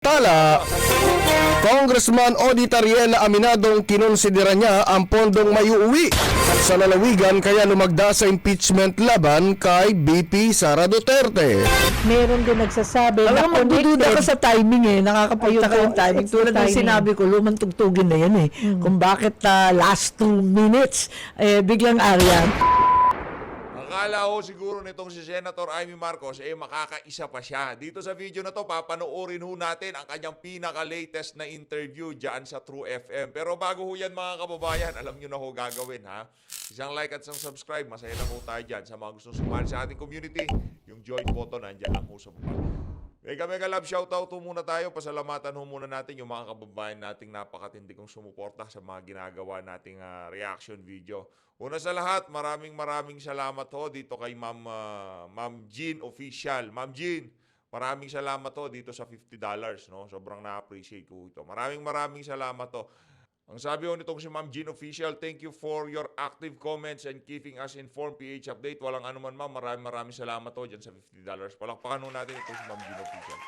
Tala, Congressman Odie Tariela aminadong kinonsidera niya ang pondong maiuwi sa lalawigan kaya lumagda sa impeachment laban kay BP Sara Duterte. Meron din nagsasabi na Alam mo, magdududa ka sa timing eh. Nakakapagtaka yung timing. it's Tulad the ng timing. sinabi ko, lumang tugtugin na yan eh. Kung bakit last 2 minutes, biglang Arian. Akala ko siguro nitong si Senator Amy Marcos, makakaisa pa siya. Dito sa video na to, papanoorin ho natin ang kanyang pinaka-latest na interview dyan sa True FM. Pero bago ho yan mga kababayan, alam nyo na ho gagawin ha. Isang like at isang subscribe, masaya lang ho tayo dyan. Sa mga gustong sumali sa ating community, yung join button, nandyan lang ho sa baba. Mega love shoutout ho muna tayo. Pasalamatan ho muna natin yung mga kababayan nating napakatindi kong sumuporta sa mga ginagawa nating reaction video. Una sa lahat, maraming salamat ho dito kay Ma'am Jean Official. Ma'am Jean, maraming salamat ho dito sa $50, no? Sobrang na-appreciate ko ito. Maraming salamat ho. Ang sabi ho nitong si Ma'am Jean Official, thank you for your active comments and keeping us informed. PH Update. Walang anuman ma'am. Maraming salamat ho dyan sa $50. Palakpakan ho natin itong si Ma'am Jean Official.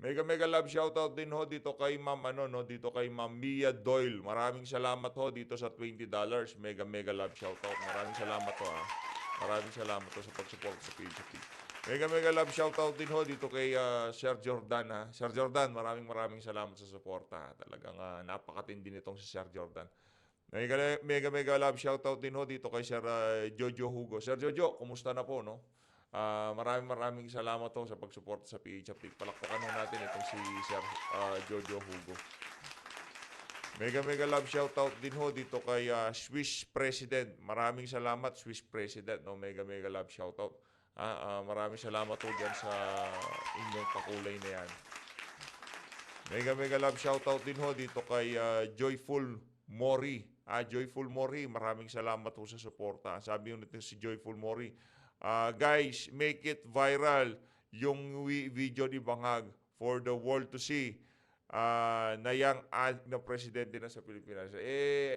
Mega love shoutout din ho dito kay Ma'am dito kay Ma'am Mia Doyle. Maraming salamat ho dito sa $20. Mega love shoutout. Maraming salamat ho ha. Maraming salamat ho sa pag-support sa PHP. Mega love shoutout din ho dito kay Sir Jordan ha. Sir Jordan, maraming salamat sa suporta. Talagang napakatindi nitong si Sir Jordan. Mega love shoutout din ho dito kay Sir Jojo Hugo. Sir Jojo, kumusta na po no? Maraming salamat ho sa pagsuporta sa PH Update. Palakpakan ho natin itong si Sir Jojo Hugo. Mega love shoutout din ho dito kay Swiss President. Maraming salamat Swiss President. No? Mega love shoutout. Maraming salamat ho dyan sa inyong pakulay na yan. Mega love shoutout din ho dito kay Joyful Mori. Joyful Mori, maraming salamat ho sa suporta. Sabi ho nito si Joyful Mori, guys, make it viral yung video ni Bangag for the world to see na yung na presidente na sa Pilipinas.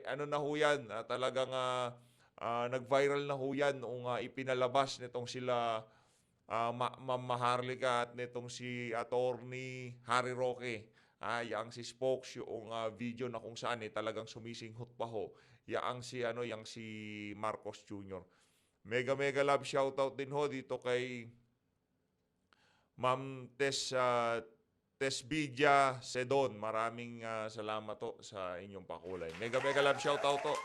Ano na ho yan? Talagang nag-viral na ho yan noong ipinalabas nitong sila Ma'am Maharlika at nitong si Attorney Harry Roque. Yang si Spokes yung video na kung saan talagang sumisinghot pa ho. Yang si Marcos Jr. Mega love shoutout din ho dito kay Ma'am Tesbidia Sedon. Maraming salamat ho sa inyong pakulay. Mega love shoutout ho.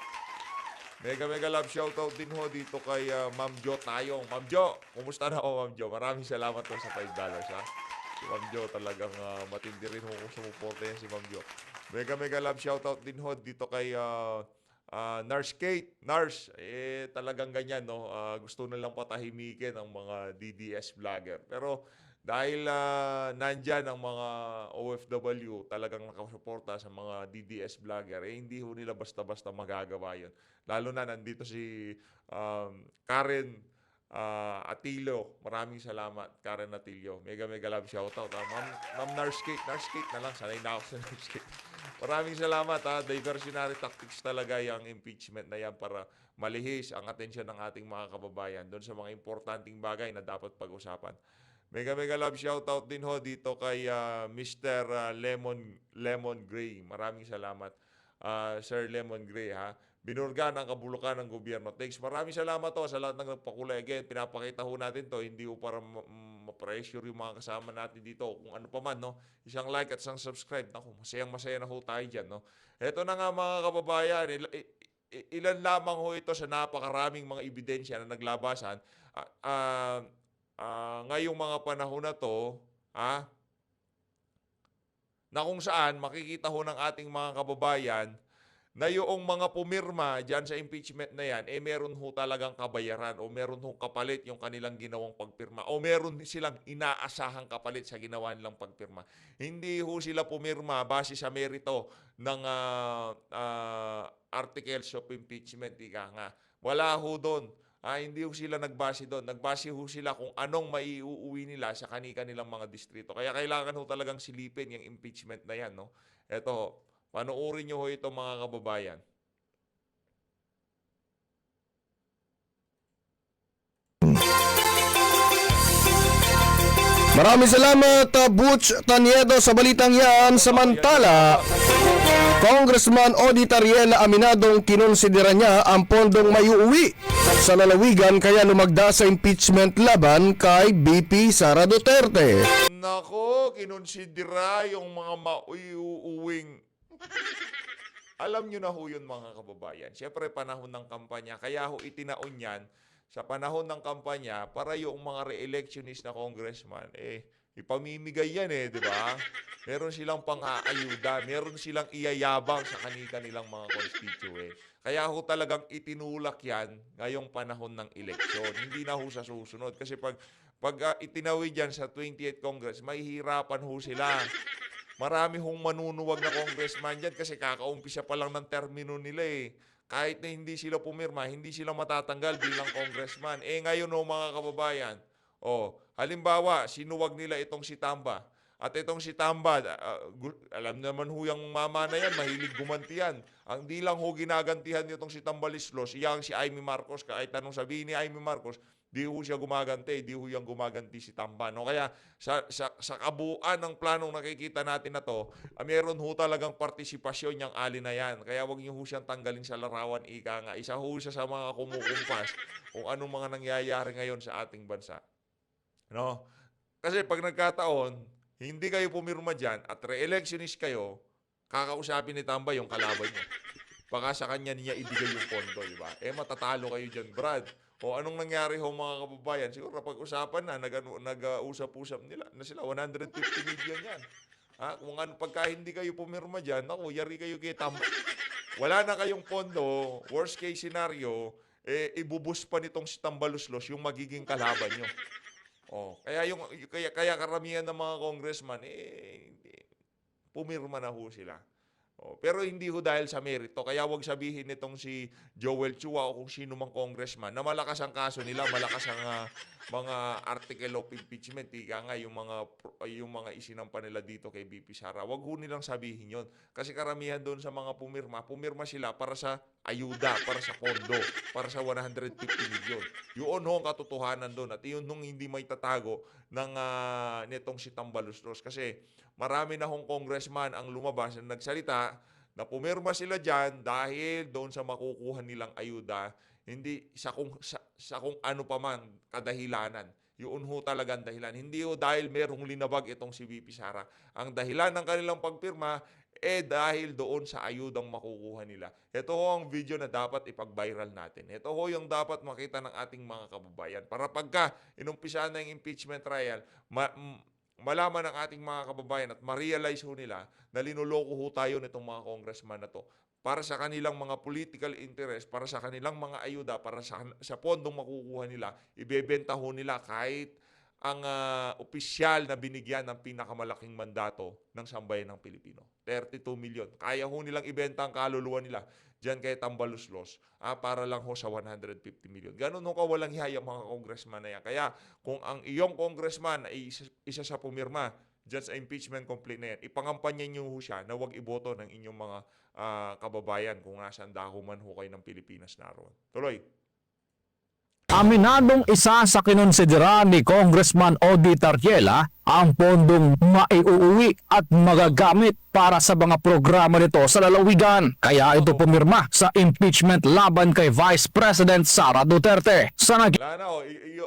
Mega love shoutout din ho dito kay Ma'am Jo Tayong. Ma'am Jo, kumusta na ho Ma'am Jo? Maraming salamat ho sa $5 ha. Si Ma'am Jo talagang matindi rin ho kung sumuporta yan si Ma'am Jo. Mega love shoutout din ho dito kay Nurse Kate. Nurse, talagang ganyan, no? Gusto na lang patahimikin ang mga DDS vlogger. Pero dahil nandyan ang mga OFW talagang nakasuporta sa mga DDS vlogger, hindi ho nila basta-basta magagawa yun. Lalo na nandito si Karen Atilio. Maraming salamat, Karen Atilio. Mega love shoutout. Ma'am Nurse Kate. Nurse Kate na lang. Sanay na ako sa Nurse Kate. Maraming salamat ha. Diversionary tactics talaga yung impeachment na yan para malihis ang atensyon ng ating mga kababayan doon sa mga importanteng bagay na dapat pag-usapan. Mega love shoutout din ho dito kay Mr. Lemon Gray. Maraming salamat Sir Lemon Gray ha. Binurgan ang kabulukan ng gobyerno. Thanks. Maraming salamat ho sa lahat ng nagpakulay. Again, pinapakita ho natin to. Hindi ho para ma-pressure yung mga kasama natin dito. Kung ano pa man, no? Isang like at isang subscribe. Naku, masayang-masaya na ho tayo dyan, no? Ito na nga mga kababayan. Ilan lamang ho ito sa napakaraming mga ebidensya na naglabasan. Ngayong mga panahon na to, na kung saan makikita ho ng ating mga kababayan na yung mga pumirma dyan sa impeachment na yan, meron ho talagang kabayaran o meron ho kapalit yung kanilang ginawang pagpirma o meron silang inaasahang kapalit sa ginawa nilang pagpirma. Hindi ho sila pumirma base sa merito ng articles of impeachment. Ika nga. Wala ho doon. Hindi ho sila nagbase doon. Nagbase ho sila kung anong maiuuwi nila sa kanilang mga distrito. Kaya kailangan ho talagang silipin yung impeachment na yan. No? Ito, panoorin nyo ho ito mga kababayan. Maraming salamat, Butch Taniedo, sa balitang yan. Samantala, Congressman Odi Tariela aminadong kinonsidera niya ang pondong maiuwi sa lalawigan kaya lumagda sa impeachment laban kay BP Sara Duterte. Nako, kinonsidera yung mga maiuuwing. Alam nyo na ho yun mga kababayan. Siyempre panahon ng kampanya, kaya ho itinaon yan sa panahon ng kampanya para yung mga re-electionist na congressman, ipamimigay yan di ba? Meron silang pang-aayuda, meron silang iyayabang sa kanilang mga constituent. Kaya ho talagang itinulak yan ngayong panahon ng eleksyon. Hindi na ho sa susunod. Kasi pag itinawid yan sa 28th Congress, mahihirapan ho sila. Marami hong manunuwag na congressman dyan kasi kakaumpisa pa lang ng termino nila Kahit na hindi sila pumirma, hindi sila matatanggal bilang congressman. Ngayon mga kababayan, halimbawa, sinuwag nila itong si Tamba. At itong si Tamba, alam naman ho yung mama na yan, mahilig gumanti yan. Ang di lang ho ginagantihan nitong si Tambalislos, iyang si Amy Marcos, kahit anong sabihin ni Amy Marcos, di ho siya gumaganti, di ho yung gumaganti si Tamba. No? Kaya sa kabuuan ng planong nakikita natin na to, meron ho talagang partisipasyon yung ali na yan. Kaya wag niyo ho siyang tanggalin sa larawan, ika nga. Isa ho siya sa mga kumukumpas kung anong mga nangyayari ngayon sa ating bansa. No? Kasi pag nagkataon, hindi kayo pumirma dyan at re-electionist kayo, kakausapin ni Tamba yung kalaban niyo. Baka sa kanya niya ibigay yung pondo, di ba? Matatalo kayo dyan, Brad. O anong nangyari ho mga kababayan? Siguro pag-usapan na, nag-usap-usap nila na sila, 150 million yan. Kung pagka hindi kayo pumirma dyan, yari kayo kay Tamba. Wala na kayong pondo, worst case scenario, ibubus pa nitong si Tambaluslos yung magiging kalaban nyo. Kaya karamihan ng mga congressman, pumirma na ho sila. Pero hindi ho dahil sa merito. Kaya wag sabihin nitong si Joel Chua o kung sino mang congressman na malakas ang kaso nila, malakas ang mga article of impeachment. Ika nga yung mga isinampa nila dito kay BP Sara. Wag ho nilang sabihin yon. Kasi karamihan doon sa mga pumirma sila para sa ayuda, para sa pondo, para sa 150 million. Yun ho ang katotohanan doon. At yun nung hindi may tatago nitong si Tambaluslos. Kasi marami na hong congressman ang lumabas na nagsalita na pumirma sila dyan dahil doon sa makukuha nilang ayuda, hindi sa kung ano pa man kadahilanan. Yun ho talagang dahilan. Hindi ho dahil merong linabag itong si VP Sara. Ang dahilan ng kanilang pagpirma, dahil doon sa ayudang makukuha nila. Ito ho ang video na dapat ipag-viral natin. Ito ho yung dapat makita ng ating mga kababayan. Para pagka inumpisahan na yung impeachment trial, malaman ng ating mga kababayan at ma-realize ho nila na linuloko ho tayo nitong mga congressman na to para sa kanilang mga political interest, para sa kanilang mga ayuda, para sa pondong makukuha nila, ibebenta ho nila kahit ang opisyal na binigyan ng pinakamalaking mandato ng sambayan ng Pilipino. 32 million. Kaya ho nilang ibenta ang kaluluwa nila dyan kay Tambaluslos para lang ho sa 150 million. Ganun ho kawalang hiyaya mga congressman na yan. Kaya kung ang iyong congressman ay isa sa pumirma dyan sa impeachment complaint na yan, ipangampanyan nyo ho siya na huwag iboto ng inyong mga kababayan kung nasaan dako man ho kayo ng Pilipinas naroon. Tuloy. Aminadong isa sa kinonsidera ni Congressman Odi Tariela ang pondong maiuuwi at magagamit para sa mga programa nito sa lalawigan. Kaya ito pumirma sa impeachment laban kay Vice President Sara Duterte. Sa Wala na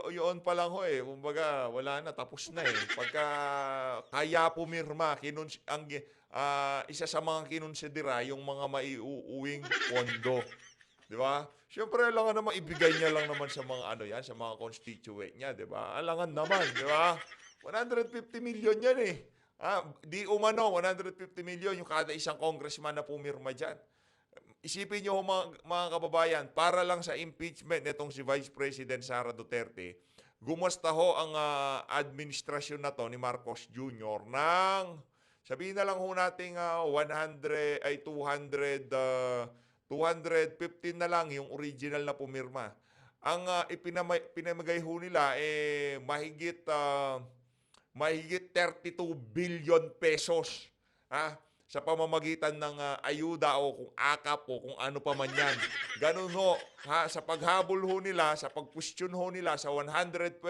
yun pa lang ho Kumbaga, wala na, tapos na Pagka kaya pumirma, isa sa mga kinonsidera yung mga maiuuwing pondo. Di ba? Siyempre, alangan naman ibigay niya lang naman sa mga sa mga constituent niya, di ba? Alangan naman, di ba? 150 million yan Di umano, 150 million yung kada isang congressman na pumirma dyan. Isipin niyo mga kababayan, para lang sa impeachment nitong si Vice President Sara Duterte, gumusta ho ang administrasyon na to ni Marcos Jr. ng, sabihin na lang ho natin 215 na lang yung original na pumirma. Ang pinamagay ho nila mahigit 32 billion pesos. sa pamamagitan ng ayuda o kung akap o kung ano pa man yan. Ganun ho, ha, sa paghabol ho nila, sa pag-question ho nila sa 125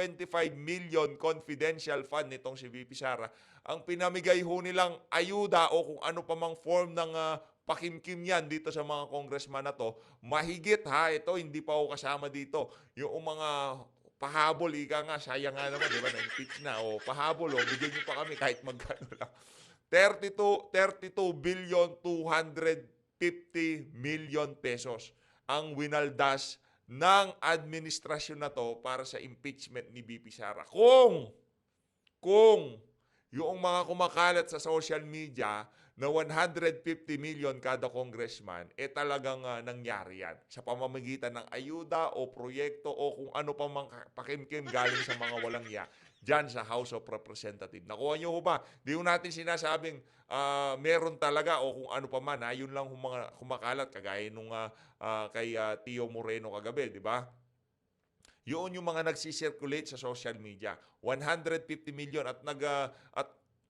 million confidential fund nitong si VP Sara, ang pinamigay ho nilang ayuda o kung ano pa mang form ng pakimkim yan dito sa mga congressman na to, mahigit ha, ito hindi pa ako kasama dito, yung mga pahabol, ika nga, sayang nga naman, di ba, na-impeach na, o pahabol, o bigyan nyo pa kami kahit magkano lang. 32 billion 250 million pesos ang winaldas ng administrasyon na to para sa impeachment ni VP Sara. Kung yung mga kumakalat sa social media na 150 million kada congressman, talagang nangyari yan sa pamamagitan ng ayuda o proyekto o kung ano pa mang pakimkim galing sa mga walang ya dyan sa House of Representatives. Nakuha nyo ho ba? Di ho natin sinasabing meron talaga o kung ano pa man. Yun lang mga kumakalat kagaya nung kay Tio Moreno kagabi, di ba? Yun yung mga nagsisirculate sa social media. 150 million at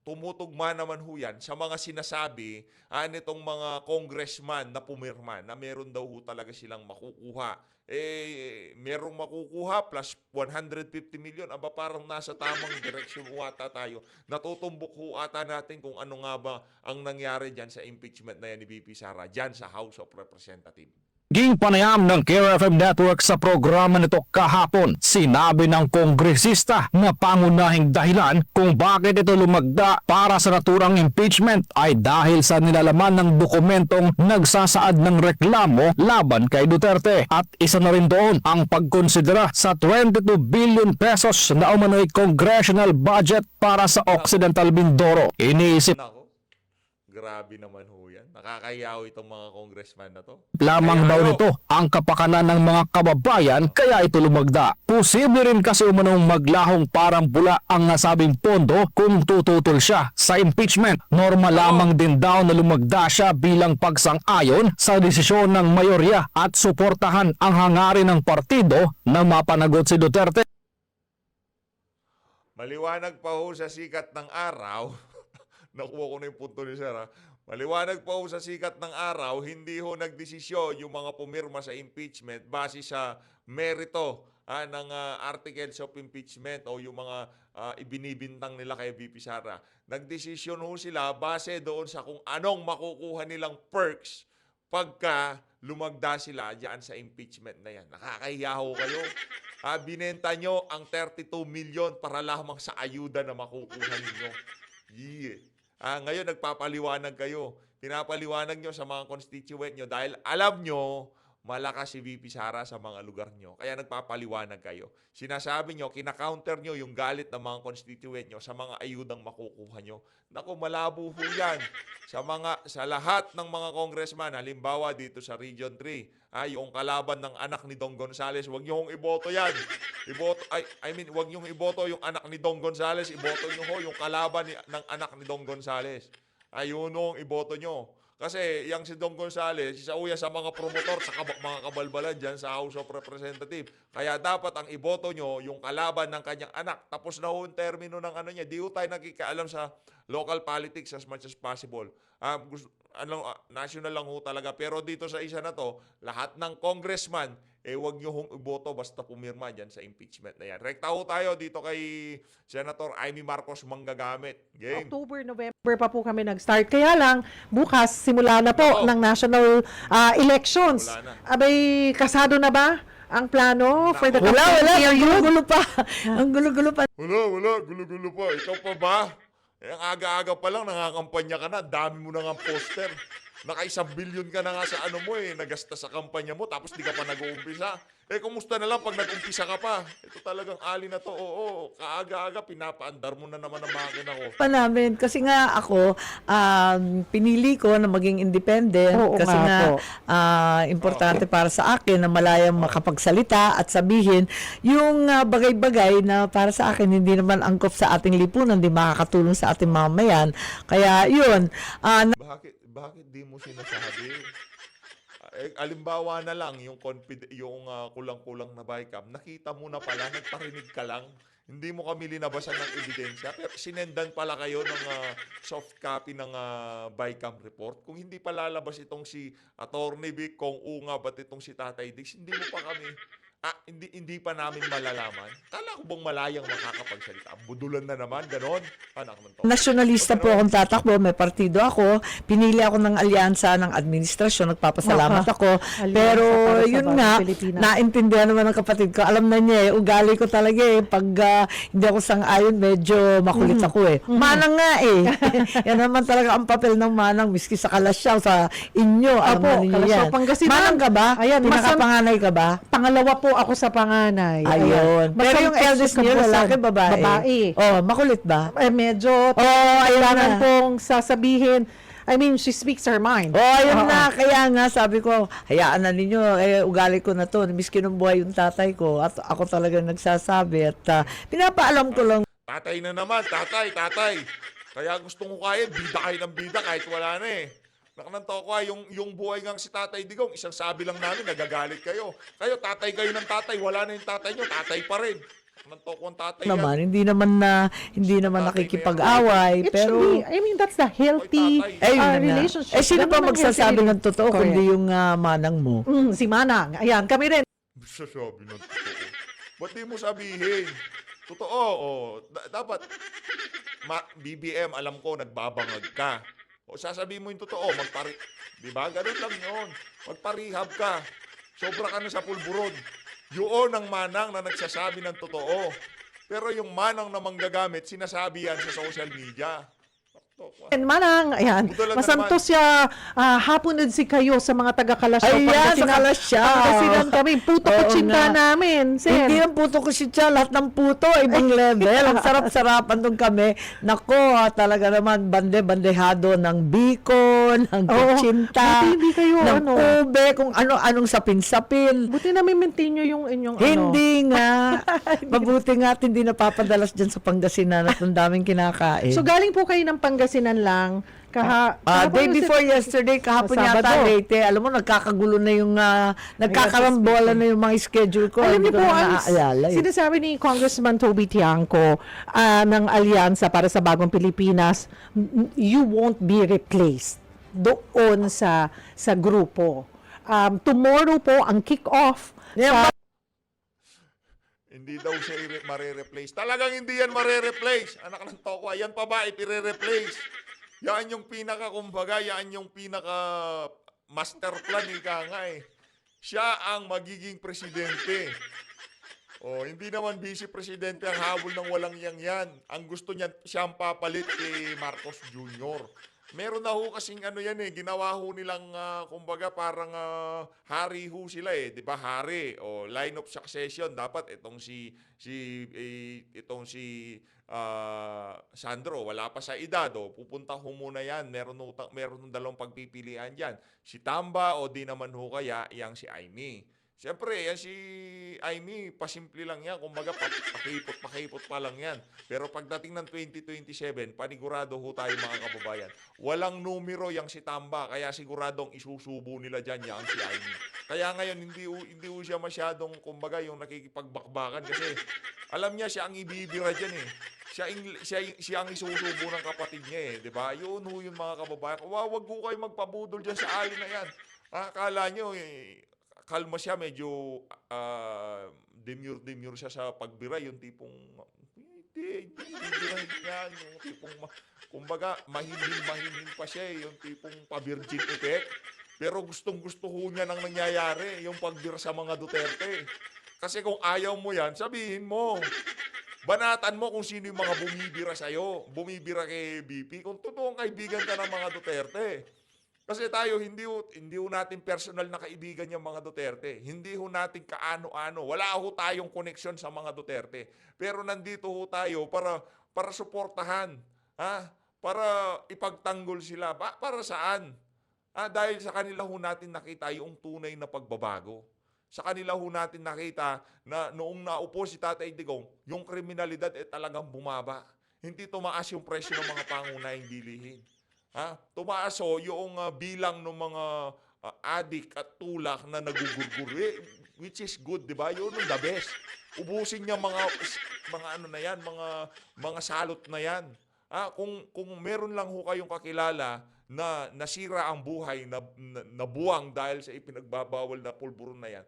tumutugma naman ho yan sa mga sinasabi nitong mga congressman na pumirma na meron daw ho talaga silang makukuha. Merong makukuha plus 150 million. Aba, parang nasa tamang direksyon ho ata tayo. Natutumbok ho ata natin kung ano nga ba ang nangyari dyan sa impeachment na yan ni VP Sara dyan sa House of Representatives. Ging panayam ng KRFM Network sa programa nito kahapon, sinabi ng kongresista na pangunahing dahilan kung bakit ito lumagda para sa naturang impeachment ay dahil sa nilalaman ng dokumentong nagsasaad ng reklamo laban kay Duterte. At isa na rin doon ang pagkonsidera sa 22 billion pesos na umano'y congressional budget para sa Occidental Mindoro. Iniisip Nako, grabe naman ho yan. Nakakayaw itong mga congressman na to. lamang daw nito ang kapakanan ng mga kababayan kaya ito lumagda. Posible rin kasi umanong maglahong parang bula ang nasabing pondo kung tututol siya sa impeachment. Normal lamang din daw na lumagda siya bilang pagsang-ayon sa desisyon ng mayorya at suportahan ang hangarin ng partido na mapanagot si Duterte. Maliwanag pa ho sa sikat ng araw. Nakuha ko na yung punto ni Sir. Maliwanag pa ho sa sikat ng araw, hindi ho nagdesisyon yung mga pumirma sa impeachment base sa merito ng articles of impeachment o yung mga ibinibintang nila kay VP Sara. Nagdesisyon ho sila base doon sa kung anong makukuha nilang perks pagka lumagda sila diyan sa impeachment na yan. Nakakahiya ho kayo. Binenta nyo ang 32 million para lamang sa ayuda na makukuha ninyo. Yeah. Ngayon nagpapaliwanag kayo. Pinapaliwanag nyo sa mga constituent nyo dahil alam nyo malakas si VP Sara sa mga lugar nyo. Kaya nagpapaliwanag kayo. Sinasabi nyo, kina-counter nyo yung galit ng mga constituent nyo sa mga ayudang makukuha nyo. Naku, malabo po yan. Sa lahat ng mga congressman, halimbawa dito sa Region 3, yung kalaban ng anak ni Dong Gonzales, huwag nyo hong iboto yan. Huwag nyo iboto yung anak ni Dong Gonzales, iboto nyo ho yung kalaban ng anak ni Dong Gonzales. Ayun hong iboto nyo. Kasi yung si Dong Gonzales, isa uya sa mga promotor sa mga kabalbalan dyan sa House of Representatives. Kaya dapat ang iboto nyo yung kalaban ng kanyang anak. Tapos na ho yung termino ng ano niya. Di ho tayo nakikaalam sa local politics as much as possible. National lang ho talaga. Pero dito sa isa na to, lahat ng congressman, huwag nyo hong iboto basta pumirma dyan sa impeachment na yan. Rekta ho tayo dito kay Senator Amy Marcos Manggagamit. Game. October, November pa po kami nag-start. Kaya lang, bukas, simula na po ng national elections. Wala na. Abay, kasado na ba ang plano for the Wala, campaign ang period? gulo-gulo pa. Ang gulo-gulo pa. Wala, gulo-gulo pa. Ikaw pa ba? Ang aga-aga pa lang, nangangampanya ka na. Dami mo na nga poster. Naka-1 billion ka na nga sa ano mo nagasta sa kampanya mo, tapos di ka pa nag-uumpisa. Kumusta na lang pag nag-umpisa ka pa? Ito talagang ali na to. Oo, kaaga-aga, pinapaandar mo na naman ang makina ko. Pa namin. Kasi nga ako, pinili ko na maging independent. Oo kasi nga nga, po. importante para sa akin na malayang makapagsalita at sabihin yung bagay-bagay na para sa akin hindi naman angkop sa ating lipunan, hindi makakatulong sa ating mamamayan. Kaya yun, Bakit di mo sinasabi? Alimbawa na lang yung kulang-kulang na bycam, nakita mo na pala, nagparinig ka lang. Hindi mo kami linabasan ng ebidensya. Pero sinendan pala kayo ng soft copy ng BICAM report. Kung hindi pa lalabas itong si Attorney Vic, kung Ungab at itong si Tatay Diggs, hindi mo pa kami, hindi pa namin malalaman. Kala ko bang malayang makakapagsalita? Budulan na naman, ganon. Anak naman to. Nasyonalista po akong tatakbo, may partido ako, pinili ako ng alyansa ng administrasyon, nagpapasalamat Aha. ako. Alyansa Pero para sa yun Bagong nga, Pilipinas. naintindihan naman ng kapatid ko, alam na niya ugali ko talaga pag hindi ako sang-ayon, medyo makulit ako Manang nga yan naman talaga ang papel ng manang, miski sa Kalasyaw, sa inyo, alam Apo, na ninyo Kalasyaw, yan. Pangasinan. Manang ka ba? Ayan, Pinakapanganay ka ba? Pangalawa po ako sa panganay. Ayun. Pero yung Masantos eldest niyo, kapusan. lalaki, babae? Babae. Oh, makulit ba? Medyo na. kailangan pong sasabihin. I mean, she speaks her mind. Oh, ayun Oo. na. Kaya nga, sabi ko, hayaan na ninyo. Ugali ko na to. Miski nung buhay yung tatay ko. At ako talaga nagsasabi. At pinapaalam ko lang. Tatay na naman, tatay. Kaya gusto ko kaya, bida kayo ng bida kahit wala na Nakananto ko yung buhay ngang si Tatay Digong, isang sabi lang namin, nagagalit kayo. Tatay kayo ng tatay, wala na yung tatay nyo, tatay pa rin. Nakananto ko ang tatay Naman, yan. hindi naman Tatay nakikipag-away. It Pero, should be, I mean, that's the healthy Oy, tatay. ayun na nga. relationship. Sino pa Ganun ang magsasabi healthy ng totoo Correct. kundi yung manang mo? Si Manang. Ayan, kami rin. Sasabi ng totoo. Ba't di mo sabihin? Totoo, dapat, BBM, alam ko, nagbabangag ka. O sasabihin mo yung totoo, di ba? Ganun lang yun. Magparehab ka. Sobra ka na sa pulburon. Yun ang manang na nagsasabi ng totoo. Pero yung manang na manggagamit, sinasabi yan sa social media. Manang, ayan. Budulan na Masantos siya, hapon din si kayo sa mga taga-Kalasyaw. Ayan, sa Kalasyaw. Pangasinan kami. Puto Oo kutsinta nga. namin. Sen. Hindi ang puto ko siya, lahat ng puto, ibang level. Ang sarap-sarapan doon kami. Nako, talaga naman, bandehado ng biko, ng Oo. kutsinta, Buti hindi kayo, ng ube, kung ano-anong sapin-sapin. Buti namin maintain nyo yung inyong Hindi nga. Mabuti nga at hindi napapadalas dyan sa Pangasinan at ang daming kinakain. So galing po kayo ng Pangasinan lang. Day before yesterday, kahapon Sa yata Sabado. late. Alam mo, nagkakagulo na yung, nagkakarambola na yung mga schedule ko. Alam Hindi niyo ko po, na ang naaalala. sinasabi ni Congressman Toby Tiangco ng Alyansa para sa Bagong Pilipinas, you won't be replaced doon sa grupo. Tomorrow po, ang kick-off Yeah, Hindi daw siya mare-replace. Talagang hindi yan mare-replace. Anak ng toko, yan pa ba ipire-replace? Yan yung kumbaga, yan yung master plan Siya ang magiging presidente. Hindi naman vice presidente ang habol ng walang yan. Ang gusto niya, siya ang papalit kay Marcos Jr. Meron na ho kasing ginawa ho nilang kumbaga parang hari ho sila di ba? Hari line of succession dapat itong si Sandro wala pa sa edad pupunta ho muna yan. Meron dalawang pagpipilian diyan. Si Tamba o di naman ho kaya yang si Aimee. Siyempre, yan si Aimee, pasimple lang yan. Kumbaga, pakipot pa lang yan. Pero pagdating ng 2027, panigurado ho tayo mga kababayan. Walang numero yang si Tamba, kaya siguradong isusubo nila dyan yang si Aimee. Kaya ngayon, hindi ho siya masyadong, kumbaga, yung nakikipagbakbakan kasi alam niya siya ang ibibira dyan Siya ang isusubo ng kapatid niya di ba? Yun ho yung mga kababayan. Wag ho kayo magpabudol dyan sa ali na yan. Akala nyo kalma siya, medyo demure siya sa pagbira, yung tipong hindi birahin yan, yung tipong kumbaga mahinhin pa siya yung tipong pa-virgin effect. Pero gustong-gusto ho niya nang nangyayari yung pagbira sa mga Duterte. Kasi kung ayaw mo yan, sabihin mo. Banatan mo kung sino yung mga bumibira sa'yo, bumibira kay BP, kung totoong kaibigan ka ng mga Duterte. Kasi tayo, hindi ho natin personal na kaibigan yung mga Duterte. Hindi ho natin kaano-ano. Wala ho tayong koneksyon sa mga Duterte. Pero nandito ho tayo para suportahan. Para ipagtanggol sila. Para saan? Dahil sa kanila ho natin nakita yung tunay na pagbabago. Sa kanila ho natin nakita na noong naupo si Tatay Digong, yung kriminalidad talagang bumaba. Hindi tumaas yung presyo ng mga pangunahing bilihin. Tumaas yung bilang ng mga adik at tulak na nagugurgur. which is good, 'di ba? Yun ang the best. Ubusin niya mga ano na 'yan, mga salot na 'yan. Kung meron lang ho kayong kakilala na nasira ang buhay, nabuwang dahil sa ipinagbabawal na pulburon na 'yan.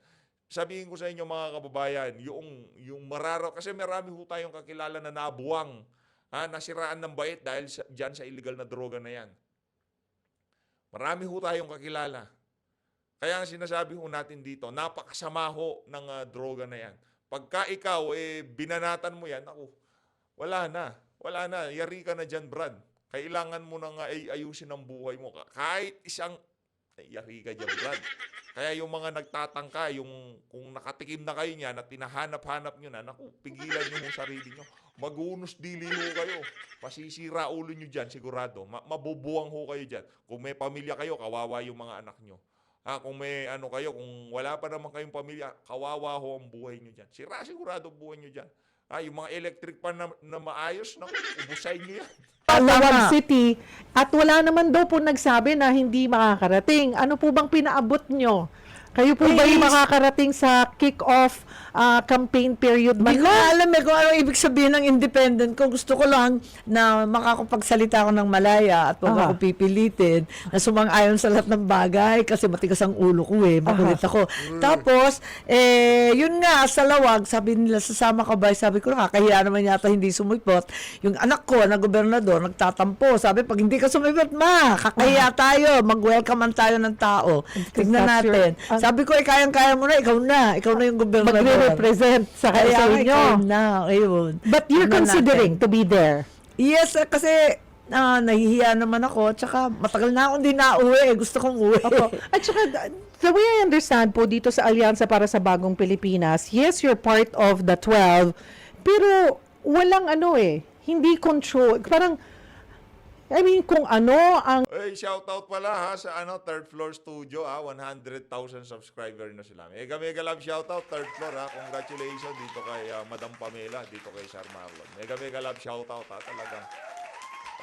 Sabihin ko sa inyo mga kababayan, yung mararaw kasi marami ho tayong kakilala na nabuwang, nasiraan ng bait dahil diyan sa illegal na droga na 'yan. Marami ho tayong kakilala. Kaya ang sinasabi ho natin dito, napakasama ho ng droga na 'yan. Pagka ikaw binanatan mo 'yan, ako, wala na. Wala na, yari ka na diyan, Brad. Kailangan mo nang ayusin ang buhay mo. Kahit isang yari ka diyan, Brad. Kaya yung mga nagtatangka, kung nakatikim na kayo niyan at tinahanap-hanap nyo na, naku, pigilan nyo yung sarili nyo. Magunos dili ho kayo. Masisira ulo nyo dyan, sigurado. Mabubuwang ho kayo dyan. Kung may pamilya kayo, kawawa yung mga anak nyo. Kung may ano kayo, kung wala pa naman kayong pamilya, kawawa ho ang buhay nyo dyan. Sira sigurado buhay nyo dyan. Yung mga electric pan na maayos, naku, ubusayin nyo yan. Tawag City at wala naman daw po nagsabi na hindi makakarating. Ano po bang pinaabot nyo? Kayo po ba yung makakarating sa kick-off campaign period man Hindi ko lang? alam kung ano ibig sabihin ng independent ko. Gusto ko lang na makakapagsalita ako ng malaya at huwag ako pipilitin na sumang-ayon sa lahat ng bagay kasi matigas ang ulo ko makulit ako. Tapos, yun nga, sa lawag, sabi nila, sasama ka ba? Sabi ko, nakakahiya naman yata hindi sumipot. Yung anak ko na gobernador, nagtatampo. Sabi, pag hindi ka sumipot, kakahiya tayo. Mag-welcome man tayo ng tao. Tignan natin. Sabi ko, kayang-kaya mo na, ikaw na yung gobernador. Magre-represent sa Kaya inyo. ikaw na, ayun. But you're Tignan considering to be there. Yes, kasi nahihiya naman ako. Tsaka matagal na akong di nauwi. Gusto kong uwi. Opo. At saka, the way I understand po dito sa Alyansa para sa Bagong Pilipinas, yes, you're part of the 12, pero walang hindi control. Parang, kung ano ang Shoutout pala sa third floor studio 100,000 subscriber na sila. Mega love shoutout third floor Congratulations dito kay Madam Pamela, dito kay Sir Marlon. Mega love shoutout talaga.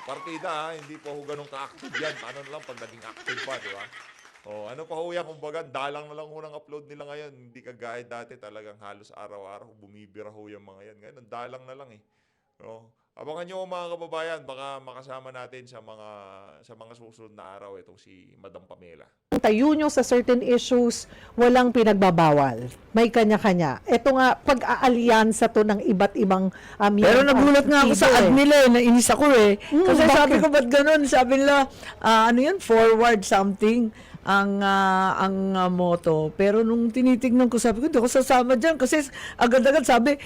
Partida hindi po ho ganun ka-active yan. Paano na lang pag naging active pa, di ba? Ano pa ho yan, kumbaga, dalang na lang ho ng upload nila ngayon. Hindi kagaya dati talagang halos araw-araw bumibira ho yung mga yan. Ngayon, dalang na lang Abangan nyo mga kababayan, baka makasama natin sa mga susunod na araw itong si Madam Pamela. tayo nyo sa certain issues, walang pinagbabawal. May kanya-kanya. Ito nga, pag-aalyansa to ng iba't ibang Pero nagulat nga ako sa ad nila nainis ako Kasi sabi ko, ba't ganun? Sabi nila, forward something ang motto. Pero nung tinitignan ko, sabi ko, hindi ako sasama dyan. Kasi agad-agad sabi,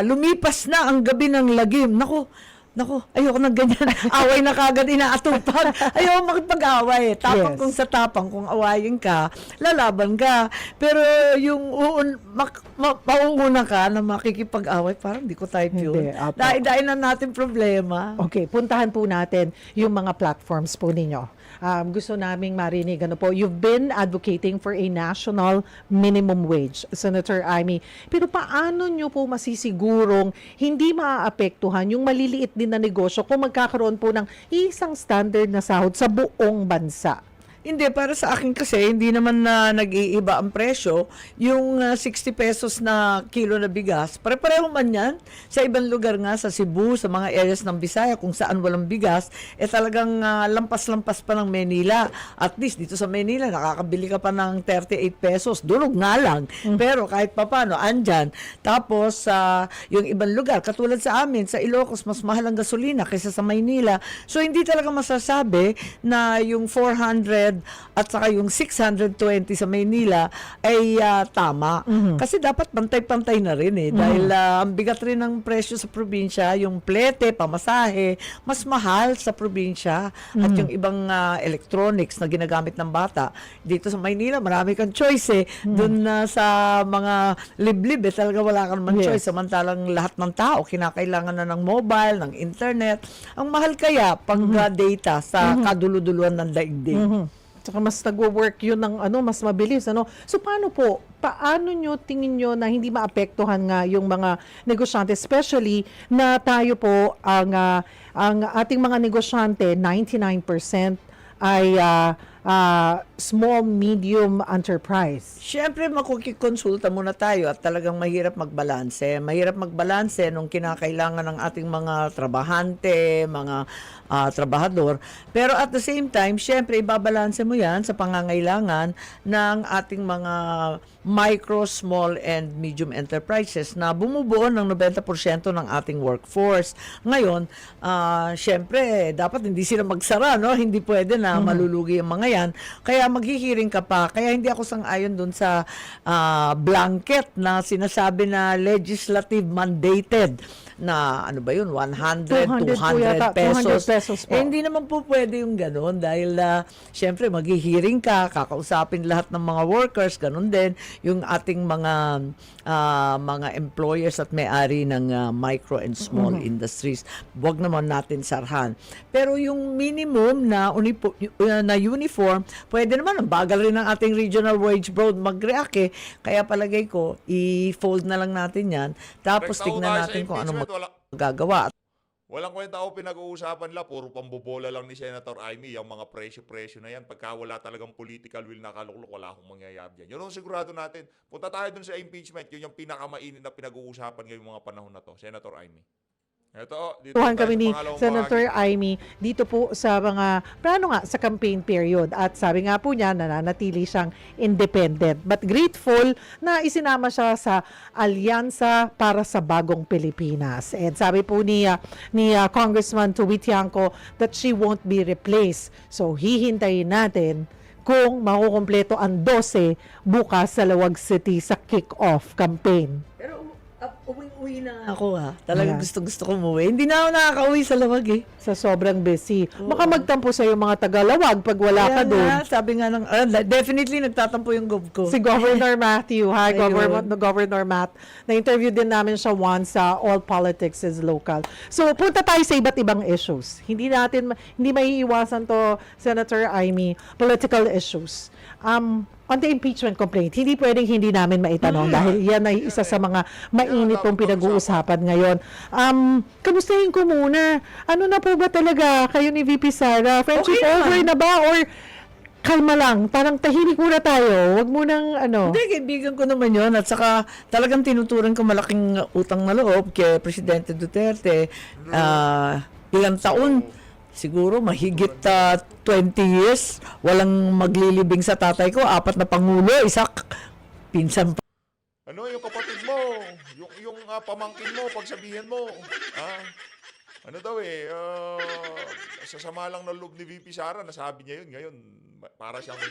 lumipas na ang gabi ng lagim. Naku, ayoko ng ganyan. Away na kagad inaatupag. Ayoko makipag-away. Tapang kung sa tapang, kung awayin ka, lalaban ka. Pero yung mauuna ka na makikipag-away, parang hindi ko type yun. Dahil na natin problema. Okay, puntahan po natin yung mga platforms po ninyo. Gusto naming marinig, you've been advocating for a national minimum wage, Senator Amy. Pero paano nyo po masisigurong hindi maaapektuhan yung maliliit din na negosyo kung magkakaroon po ng isang standard na sahod sa buong bansa? Hindi, para sa akin kasi, hindi naman na nag-iiba ang presyo. Yung 60 pesos na kilo na bigas, pare-pareho man yan. Sa ibang lugar nga, sa Cebu, sa mga areas ng Bisaya, kung saan walang bigas, talagang lampas-lampas pa ng Manila. At least, dito sa Manila, nakakabili ka pa ng 38 pesos. Durog nga lang. Pero kahit papano, andyan. Tapos, yung ibang lugar, katulad sa amin, sa Ilocos, mas mahal ang gasolina kaysa sa Maynila. So, hindi talaga masasabi na yung 400 at saka yung 620 sa Maynila ay tama. Kasi dapat pantay-pantay na rin dahil ang bigat rin ng presyo sa probinsya, yung plete, pamasahe, mas mahal sa probinsya at yung ibang electronics na ginagamit ng bata. Dito sa Maynila, marami kang choice Doon sa mga liblib talaga wala kang naman choice. Samantalang lahat ng tao kinakailangan na ng mobile, ng internet. Ang mahal kaya pag data sa kaduluduluan ng daigdig. Saka mas nagwo-work yun ng mas mabilis. So paano nyo tingin nyo na hindi maapektuhan nga yung mga negosyante, especially na tayo po ang ating mga negosyante 99% ay small, medium enterprise? Siyempre, makukikonsulta muna tayo at talagang mahirap magbalanse. Mahirap magbalanse nung kinakailangan ng ating mga trabahante, mga trabahador. Pero at the same time, siyempre, ibabalanse mo yan sa pangangailangan ng ating mga micro, small, and medium enterprises na bumubuo ng 90% ng ating workforce. Ngayon, siyempre, dapat hindi sila magsara, no? Hindi pwede na malulugi ang mga yan. Kaya maghihiring ka pa. Kaya hindi ako sang-ayon dun sa blanket na sinasabi na legislative mandated na ano ba yun, 100, 200 po yata, 200 pesos. 200 pesos po. Hindi naman po pwede yung ganun dahil syempre maghihiring ka, kakausapin lahat ng mga workers, ganun din yung ating mga employers at may-ari ng micro and small industries. Huwag naman natin sarhan. Pero yung minimum na uniform, pwede naman, ang bagal rin ng ating regional wage board mag-react eh. Kaya palagay ko, i-fold na lang natin yan, tapos Rekta ho tignan tayo sa natin kung ano impeachment, magagawa. Walang kwenta ako pinag-uusapan la, puro pambobola lang ni Senator Amy, yung mga presyo-presyo na yan. Pagka wala talagang political will na kaluklok, wala akong mangyayari dyan. Yun ang sigurado natin. Punta tayo dun sa impeachment, yun yung pinakamainit na pinag-uusapan ngayong mga panahon na to, Senator Amy. Ito, dito Tuhan tayo kami sa ni pangalawang Senator bahagi. Amy dito po sa mga plano nga sa campaign period, at sabi nga po niya nananatili siyang independent but grateful na isinama siya sa Alyansa para sa Bagong Pilipinas. And sabi po ni Congressman Toby Tiangco that she won't be replaced. So hihintayin natin kung makukumpleto ang 12 bukas sa Lawag City sa kick-off campaign. Pero uwi na ako Talagang Yeah. gusto ko umuwi. Hindi na ako nakaka-uwi sa Lawag eh. Sa sobrang busy. Baka magtampo sa yung mga Tagalawag pag wala ka Kaya doon. nga, sabi nga ng, definitely nagtatampo yung gob ko. Si Governor Matthew. Hi, Ayun. Governor Matt. Na-interview din namin siya once sa All Politics is Local. So, punta tayo sa iba't ibang issues. Hindi maiiwasan to, Senator Amy, political issues. On the impeachment complaint, hindi pwedeng hindi namin maitanong dahil yan ay isa sa mga mainit pong pinag-uusapan ngayon. Kamustahin ko muna. Ano na po ba talaga kayo ni VP Sara? Friendship Okay naman. over na ba? Or kalma lang, parang tahimik muna tayo. Huwag munang Hindi, kaibigan ko naman yon at saka talagang tinuturan ko malaking utang na loob kay Presidente Duterte. Ilang taon, siguro mahigit 20 years, walang maglilibing sa tatay ko, 4 na pangulo, isa pinsan pa. Ano yung kapatid mo? Yung pamangkin mo, pagsabihin mo. Ano daw sasama lang ng loob ni VP Sara, nasabi niya yun. Ngayon, para siyang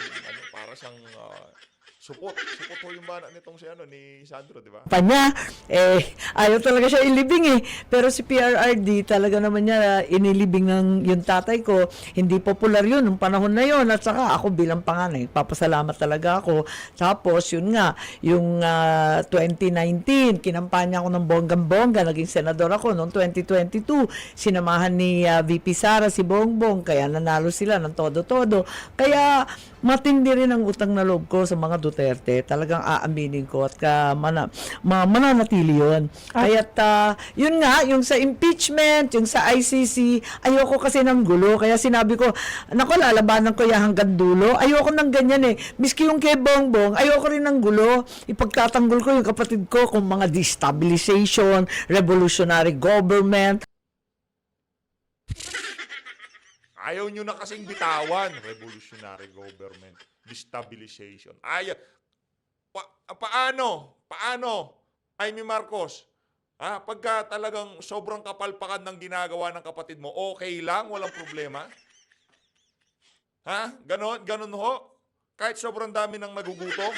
supot ho yung bana nitong ni Sandro, di ba? Niya, ayaw talaga siya ilibing eh. Pero si PRRD, talaga naman niya inilibing ng yung tatay ko. Hindi popular yun nung panahon na yun. At saka ako bilang panganay, papasalamat talaga ako. Tapos yun nga, yung 2019, kinampanya ako ng bonggang-bongga, naging senador ako. Noong 2022, sinamahan ni VP Sara si Bongbong, kaya nanalo sila ng todo-todo. Kaya matindi rin ang utang na loob ko sa mga Duterte. Talagang aaminin ko at mananatili yun. Kaya't yun nga, yung sa impeachment, yung sa ICC, ayoko kasi ng gulo. Kaya sinabi ko, naku, lalabanan ko yan hanggang dulo. Ayoko ng ganyan eh. Miski yung kay Bongbong, ayoko rin ng gulo. Ipagtatanggol ko yung kapatid ko kung mga destabilization, revolutionary government. Ayaw nyo na kasing bitawan. Revolutionary government. Destabilization. Paano? Amy Marcos? Pagka talagang sobrang kapalpakan ng ginagawa ng kapatid mo, okay lang? Walang problema? Ganon ho? Kahit sobrang dami ng nagugutom?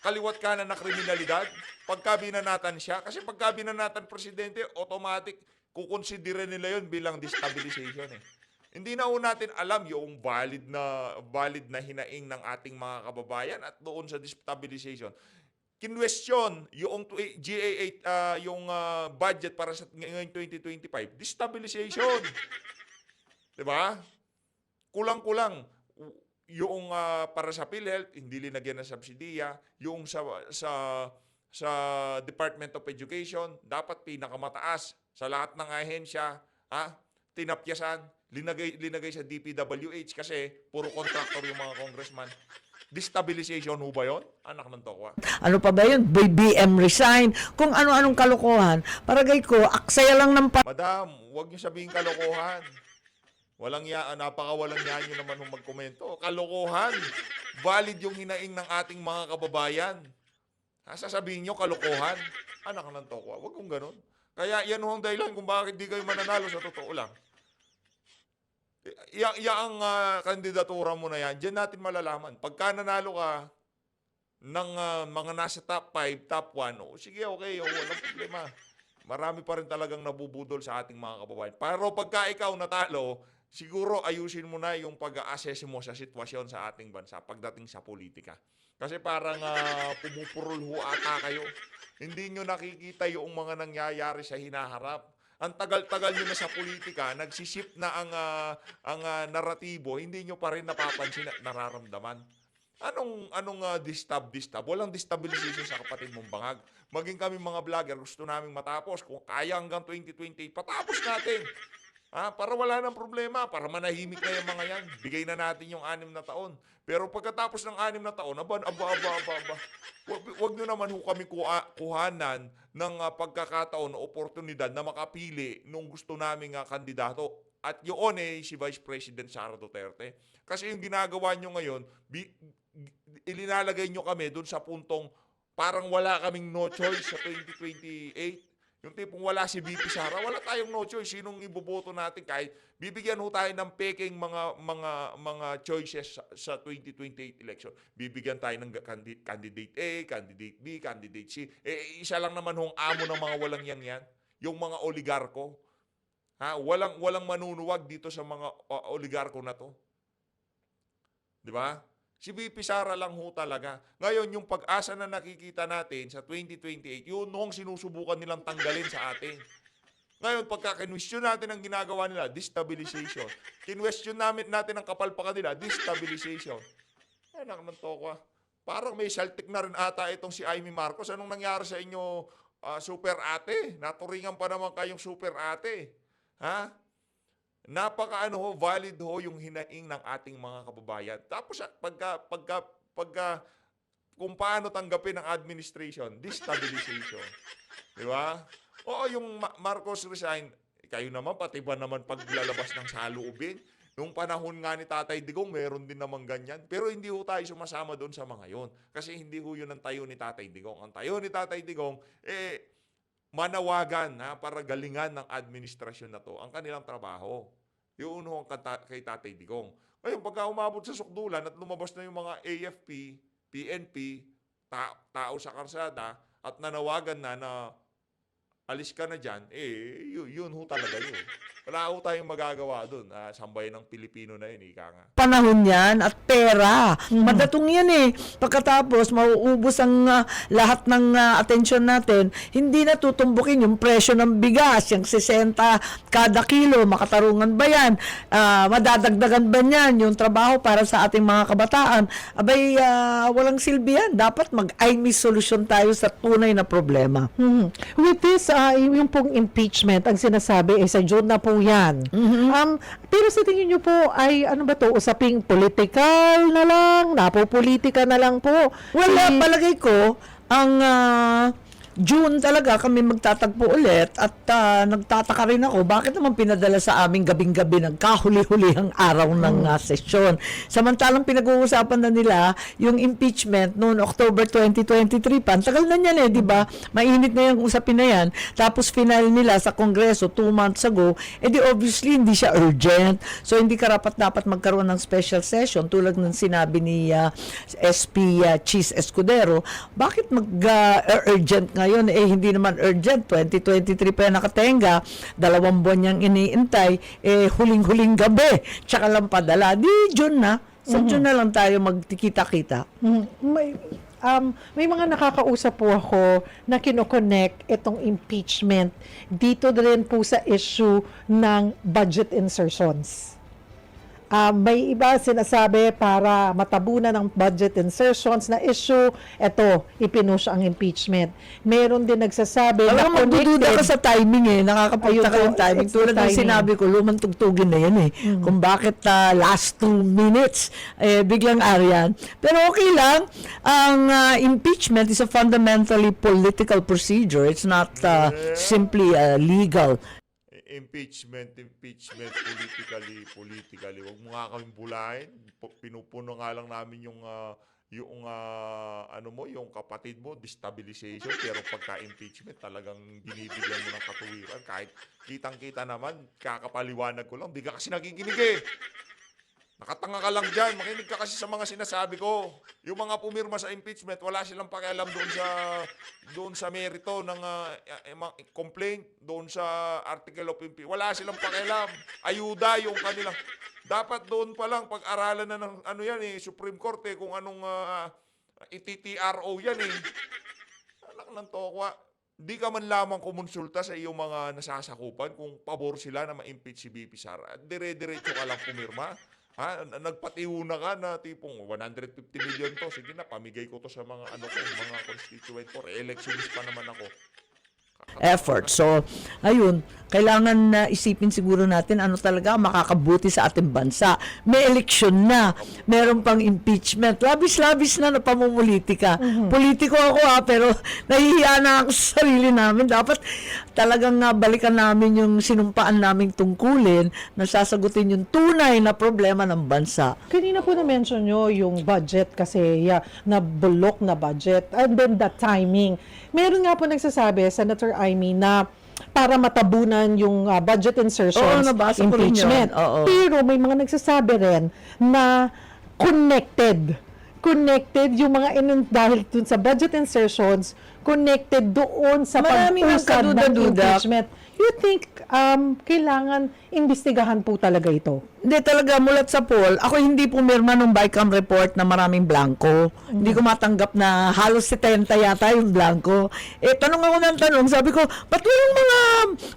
Kaliwat kanan na kriminalidad? Pagka binanatan siya? Kasi pagka binanatan presidente, automatic kukonsidera nila yun bilang destabilization eh. Hindi na natin alam yung valid na hinaing ng ating mga kababayan at doon sa destabilization. Kinwestiyon yung GA8 yung budget para sa ngayong 2025, destabilization. 'Di ba? Kulang-kulang yung para sa PhilHealth hindi linagyan ng subsidiya, yung sa Department of Education dapat pinakamataas sa lahat ng ahensya, tinapyasan, linagay sa DPWH kasi puro contractor yung mga congressman. Destabilization ho ba yun? Anak ng tokwa. Ano pa ba yun? BBM resign. Kung ano-anong kalokohan. Paragay ko, aksaya lang ng Madam, huwag niyo sabihin kalokohan. Napakawalang yan nyo naman kung magkomento. Kalokohan. Valid yung hinaing ng ating mga kababayan. Sasabihin nyo kalokohan. Anak ng tokwa. Huwag kong ganun. Kaya yan ho ang dahilan kung bakit di kayo mananalo sa totoo lang. Yang kandidatura mo na yan, dyan natin malalaman. Pagka nanalo ka ng mga nasa top 5, top 1, sige, okay, walang problema. Marami pa rin talagang nabubudol sa ating mga kababayan. Pero pagka ikaw natalo, siguro ayusin mo na yung pag-assess mo sa sitwasyon sa ating bansa pagdating sa politika. Kasi parang pumupurol ho ata kayo. Hindi nyo nakikita yung mga nangyayari sa hinaharap. Ang tagal-tagal nyo na sa politika, nagsisip na ang naratibo, hindi nyo pa rin napapansin at nararamdaman. Anong distab? Walang destabilization sa kapatid mong bangag. Maging kami mga vlogger, gusto naming matapos. Kung kaya hanggang 2028, patapos natin. Para wala nang problema, para manahimik na yung mga yan. Bigay na natin yung 6 na taon. Pero pagkatapos ng 6 na taon, aba. Wag nyo naman kami kuhanan ng pagkakataon o oportunidad na makapili nung gusto naming kandidato. At yun si Vice President Sara Duterte. Kasi yung ginagawa nyo ngayon, ilinalagay nyo kami dun sa puntong parang wala kaming no choice sa 2028. Yung tipong wala si VP Sara, wala tayong no choice. Sinong iboboto natin? Kahit bibigyan ho tayo ng peking mga choices sa 2028 election. Bibigyan tayo ng candidate A, candidate B, candidate C. Isa lang naman hong amo ng mga walang yan. Yung mga oligarko. Walang manunuwag dito sa mga oligarko na to. Di ba? Si VP Sara lang ho talaga. Ngayon, yung pag-asa na nakikita natin sa 2028, yun nung sinusubukan nilang tanggalin sa atin. Ngayon, pagka kinwestiyon natin ang ginagawa nila, destabilization. Kinwestiyon natin ang kapalpakan nila, destabilization. Anak ng tokwa. Parang may saltik na rin ata itong si Amy Marcos. Anong nangyari sa inyo, super ate? Naturingan pa naman kayong super ate. Valid ho yung hinaing ng ating mga kababayan. Tapos pagka kung paano tanggapin ng administration, destabilization. Di ba? Oo, yung Marcos resign, kayo naman, pati ba naman paglalabas ng saloobin? Nung panahon nga ni Tatay Digong, meron din naman ganyan. Pero hindi ho tayo sumasama doon sa mga yon. Kasi hindi ho yun ang tayo ni Tatay Digong. Ang tayo ni Tatay Digong, manawagan para galingan ng administrasyon na to ang kanilang trabaho. Yun ho kay Tatay Digong. Ngayon, pagka umabot sa sukdulan at lumabas na yung mga AFP, PNP, tao sa karsada, at nanawagan na alis ka na dyan, yun ho talaga yun. Wala ho tayong magagawa dun. Sambayan ng Pilipino na yun, ika nga. panahon yan at pera. Madatong yan Pagkatapos, mauubos ang lahat ng atensyon natin, hindi na tutumbukin yung presyo ng bigas, yung 60 kada kilo, makatarungan ba yan? Madadagdagan ba yan yung trabaho para sa ating mga kabataan? Abay, walang silbi yan. Dapat mag-I-me solution tayo sa tunay na problema. With this, yung pong impeachment, ang sinasabi sa June na po yan. Pero sa tingin nyo po, ay ano ba to, usaping political na lang, napopolitika na lang po? Wala, palagay ko, ang June talaga kami magtatagpo ulit at nagtataka rin ako, bakit naman pinadala sa aming gabing-gabi ng kahuli-hulihang araw ng sesyon. Samantalang pinag-uusapan na nila yung impeachment noong October 2023 pa. Tagal na yan di ba? Mainit na yung usapin na yan. Tapos final nila sa Kongreso 2 months ago, di obviously hindi siya urgent. So hindi karapat-dapat magkaroon ng special session tulad ng sinabi ni SP Cheese Escudero. Bakit mag-urgent ngayon? Hindi naman urgent. 2023 pa yan nakatenga. 2 buwan niyang iniintay. Huling-huling gabi. Tsaka lang padala. Di June na. Sa June na lang tayo magkita-kita. May mga nakakausap po ako na kinoconnect itong impeachment dito din po sa issue ng budget insertions. May iba sinasabi para matabunan ng budget insertions na issue, eto, ipinush ang impeachment. Meron din nagsasabi na Alam mo, magdududa ka connected. sa timing Nakakapagtaka Ayun po, yung timing. it's the Tulad ng timing. sinabi ko, lumang tugtugin na yan Kung bakit last 2 minutes, biglang ariyan. Pero okay lang, ang impeachment is a fundamentally political procedure. It's not simply legal. Impeachment, politically. Huwag mo nga kaming bulahin. Pinupuno nga lang namin yung yung kapatid mo, destabilization. Pero pagka impeachment, talagang binibigyan mo ng katuwiran. Kahit kitang-kita naman, kakapaliwanag ko lang. Di ka kasi nakikinig Nakatanga ka lang dyan. Makinig ka kasi sa mga sinasabi ko. Yung mga pumirma sa impeachment, wala silang pakialam doon sa merito ng complaint, doon sa article of impeachment. Wala silang pakialam. Ayuda yung kanilang. Dapat doon pa lang pag-aralan na ng Supreme Court kung anong ITTRO yan Anak ng tokwa. Di ka man lamang kumonsulta sa iyong mga nasasakupan kung pabor sila na ma-impeach si VP Sara. Dire-diretso ka lang pumirma. Nagpatiuna ka na tipong 150 million to. Sige na, pamigay ko to sa mga mga constituent ko. Re-electionist pa naman ako. Effort. So, ayun, kailangan na isipin siguro natin ano talaga ang makakabuti sa ating bansa. May eleksyon na, meron pang impeachment, labis-labis na pamumulitika. Politiko ako pero nahihiya na ako sa sarili namin. Dapat talagang balikan namin yung sinumpaan naming tungkulin na sasagutin yung tunay na problema ng bansa. Kanina po na-mention nyo yung budget kasi na bulok na budget and then the timing. Meron nga po nagsasabi, Senator Amy, na para matabunan yung budget insertions, nabasa ko rin impeachment. yun. Oo. Pero may mga nagsasabi rin na connected yung mga dahil dun sa budget insertions, connected doon sa Marami ng pag-usad ng kaduda-duda. impeachment. You think kailangan imbestigahan po talaga ito? Hindi talaga, mulat sa poll, ako hindi pumirma nung BICAM report na maraming blanco. Hindi ko matanggap na halos 70 yata yung blanco. Tanong ako ng tanong, sabi ko, ba't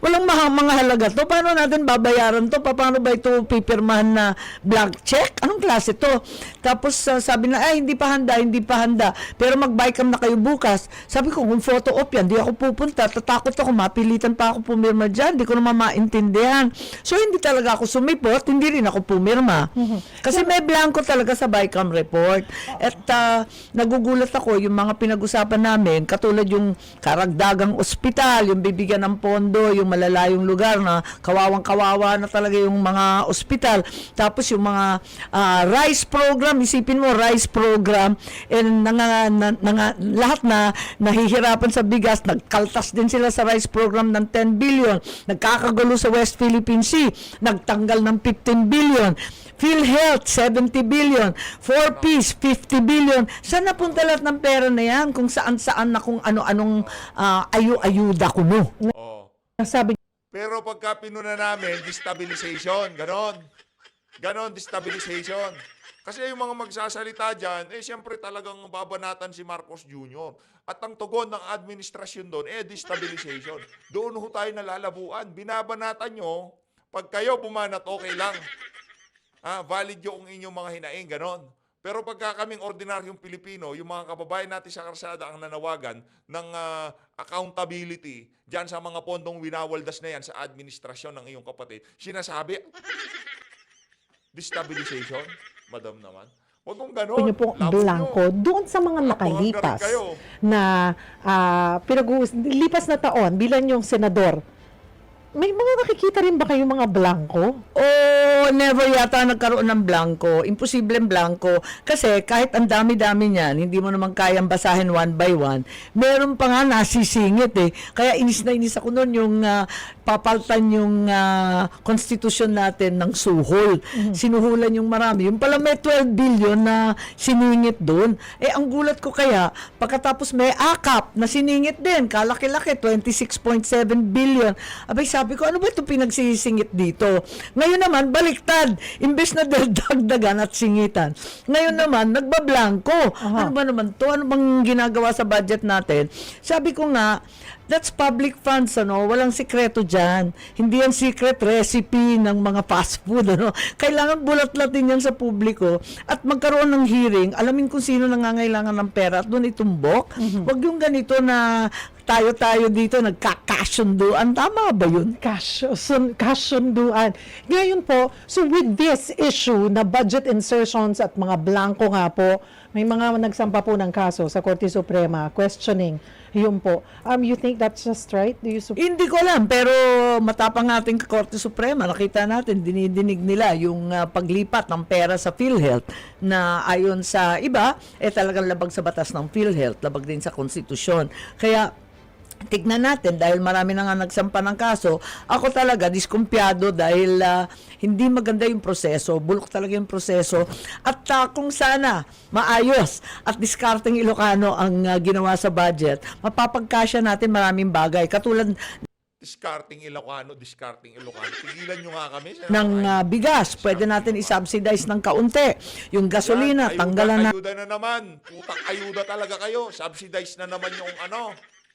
walang mga halaga to? Paano natin babayaran to? Paano ba ito pipirmahan na blank check? Anong klase to? Tapos sabi na, hindi pa handa. Pero mag-BICAM na kayo bukas. Sabi ko, kung photo op yan, di ako pupunta. Tatakot ako, mapilitan pa ako pumirma dyan. Di ko naman maintindihan. So, hindi talaga ako sumipot, hindi rin ako pumirma. Kasi may blanco talaga sa BICAM report. At nagugulat ako yung mga pinag-usapan namin, katulad yung karagdagang ospital, yung bibigyan ng pondo, yung malalayong lugar na kawawang-kawawa na talaga yung mga ospital. Tapos yung mga rice program, isipin mo, rice program, and lahat na nahihirapan sa bigas, nagkaltas din sila sa rice program ng 10 billion, nagkakagulo sa West Philippine Sea, nagtanggal ng 15 billion, PhilHealth 70 billion, 4Ps 50 billion. Saan napunta lahat ng pera na yan? Kung saan-saan na kung ano-anong ayuda kuno. Sabi Pero pagka pinuna namin, destabilization. Ganon, destabilization. Kasi yung mga magsasalita dyan, siyempre talagang babanatan si Marcos Jr. At ang tugon ng administrasyon doon, destabilization. Doon ho tayo nalalabuan. Binabanatan nyo, pag kayo bumanat, okay lang. Valid yung inyong mga hinaing, ganon. Pero pagka kaming ordinaryong Pilipino, yung mga kababayan natin sa karsada ang nanawagan ng accountability dyan sa mga pondong winawaldas na yan sa administrasyon ng iyong kapatid, sinasabi, destabilization, madam naman. Huwag mong ganon. niyo pong Labot blanco nyo. doon sa mga nakalipas Kayo. na lipas na taon bilang yung senador. May mga nakikita rin ba kayong mga blanco? Never yata nagkaroon ng blanco. Imposibleng blanco. Kasi kahit ang dami-dami niyan, hindi mo naman kayang basahin one by one. Meron pa nga nasisingit Kaya inis na inis ako noon yung papaltan yung konstitusyon natin ng suhol. Sinuhulan yung marami. Yung pala may 12 billion na siningit doon. Ang gulat ko kaya, pagkatapos may akap na siningit din. Kalaki-laki, 26.7 billion. Abay, sabi ko, ano ba ito pinagsisingit dito? Ngayon naman, baliktad. Imbes na dagdagan at singitan. Ngayon naman, nagbablanko. Ano ba naman to? Ano bang ginagawa sa budget natin? Sabi ko nga, That's public funds, ano? Walang sikreto dyan. Hindi yan secret recipe ng mga fast food, ano? Kailangan bulat-latin yan sa publiko at magkaroon ng hearing, alamin kung sino nangangailangan ng pera at doon itumbok. Huwag yung ganito na tayo-tayo dito nagkakasunduan. Tama ba yun? Kasunduan. Ngayon po, so with this issue na budget insertions at mga blanco nga po, may mga nagsampa po ng kaso sa Korte Suprema questioning yun po. You think that's just right? Do you Hindi ko alam, pero matapang ating Korte Suprema, nakita natin, dinidinig nila yung paglipat ng pera sa PhilHealth na ayon sa iba, talagang labag sa batas ng PhilHealth, labag din sa konstitusyon. Kaya, tignan natin dahil marami na nga nagsampa ng kaso. Ako talaga diskumpiyado dahil hindi maganda yung proseso, bulok talaga yung proseso at kung sana maayos at discarding Ilocano ang ginawa sa budget, mapapagkasya natin maraming bagay katulad Discarding Ilocano. Tigilan nyo nga kami. ng bigas, pwede natin i-subsidize ng kaunti. Yung gasolina, tanggalan na Ayuda na naman. Putang ayuda talaga kayo. Subsidize na naman yung ano.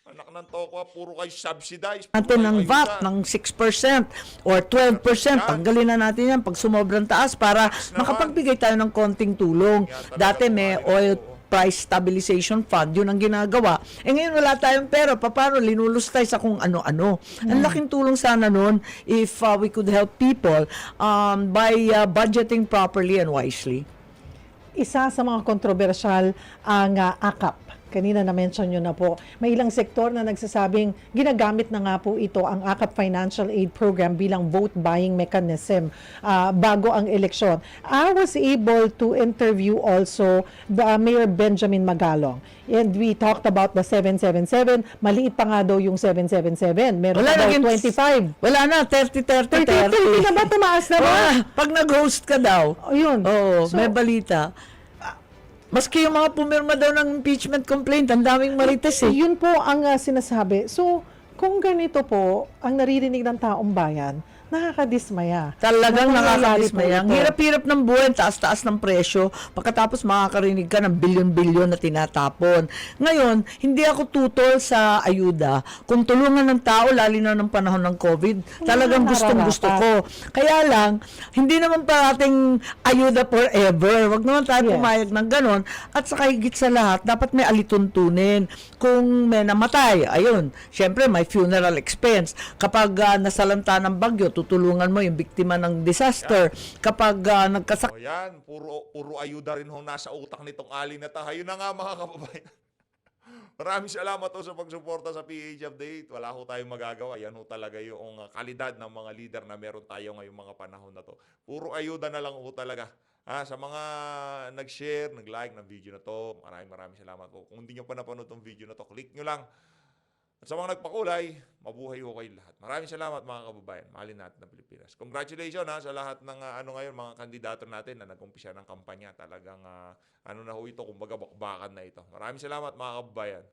Anak ng toko, puro kayo subsidize. natin ng Puro kayo VAT ng 6% or 12%. Tanggalin na natin yan pag sumobrang taas para makapagbigay tayo ng konting tulong. Dati may oil price stabilization fund, yun ang ginagawa. Ngayon wala tayong pera, paano linulus tayo sa kung ano-ano. Ang laking tulong sana nun if we could help people by budgeting properly and wisely. isa sa mga kontrobersyal ang AKAP. Kanina na-mention nyo na po. May ilang sektor na nagsasabing ginagamit na nga po ito ang AKAP Financial Aid Program bilang vote buying mechanism bago ang eleksyon. I was able to interview also the Mayor Benjamin Magalong. And we talked about the 777. Maliit pa nga daw yung 777. Meron Wala pa daw naging 25. Wala na, 30. 30 na ba? Tumaas na ba? Pag nag-host ka daw, Yun. oo, So, may balita. Maski yung mga pumirma daw ng impeachment complaint, ang daming marites eh. Yun po ang sinasabi. So, kung ganito po ang naririnig ng taong bayan, nakakadismaya. Talagang Na nangyayari nakakadismaya. Ang po ito. hirap-hirap ng buhay, taas-taas ng presyo. Pagkatapos makakarinig ka ng bilyon-bilyon na tinatapon. Ngayon, hindi ako tutol sa ayuda. Kung tulungan ng tao, lalo na ng panahon ng COVID, talagang gustong-gusto ko. Kaya lang, hindi naman parating ayuda forever. Wag naman tayo Yes. pumayag ng ganon. At saka higit sa lahat, dapat may alituntunin. Kung may namatay, ayun, syempre may funeral expense. Kapag nasalanta ng bagyo, tutulungan mo yung biktima ng disaster. Kapag nagkasak O yan, puro ayuda rin ho nasa utak nitong ali na to. Ayun na nga mga kababayan. Maraming salamat ho sa pagsuporta sa PH Update. Wala ho tayong magagawa. Yan ho talaga yung kalidad ng mga leader na meron tayo ngayong mga panahon na to. Puro ayuda na lang ho talaga. Sa mga nag-share, nag-like ng video na to, maraming salamat po. Kung hindi nyo pa napanood tong video na to, click nyo lang. At sa mga nagpakulay, mabuhay ho kayo lahat. Maraming salamat mga kababayan. Mahalin natin ang Pilipinas. Congratulations sa lahat ng ngayon, mga kandidato natin na nag-umpisa ng kampanya. Talagang na ho ito, kumbaga bakbakan na ito. Maraming salamat mga kababayan.